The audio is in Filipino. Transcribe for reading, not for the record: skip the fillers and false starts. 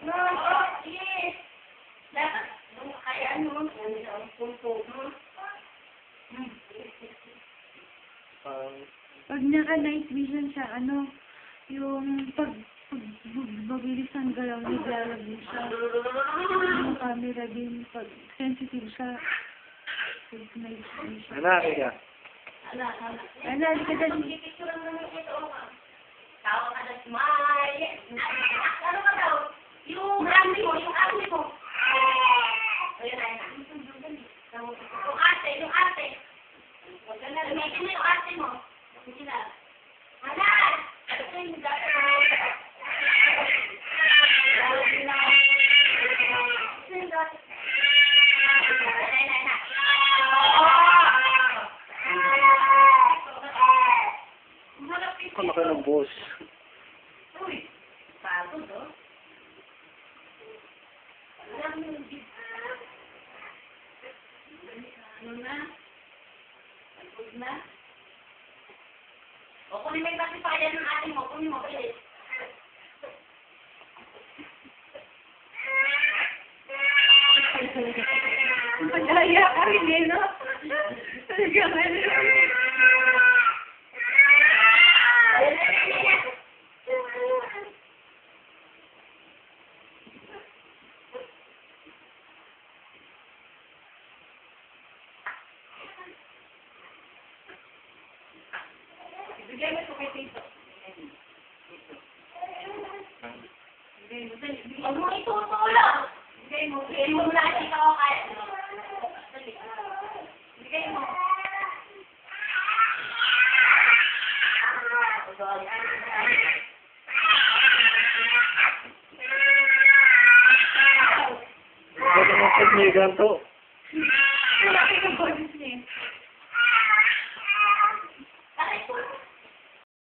No, yes. Dapat, kaya ano, ang punto mo. Pag naka-night vision siya, ano, yung mabilis ang galaw, naglalabo siya. Yung camera din, pag sensitive siya, pag night vision. Ano, ka? Ano, hindi ka dali. Tawag ka na smile. Ano ka daw? Yung brand mo, yung ate mo. Ayun na, yung ate. Gamitin mo yung ate mo. Sila. Ana! Ito yung Ano kayo ng boss? uy, pagod, oh. Ano na? Pagod na? O, kunin mo yung pacifier ng ating mo. Kunin mo, bilis. Pag-aya ka rin eh, no? Talaga nga Bigay mo ito kay Tito. Huwag mo itutulog. Bigay mo na kasi ikaw kaya. Bigay mo. Ano naman pag may ganito? wala ka ng bonus niya.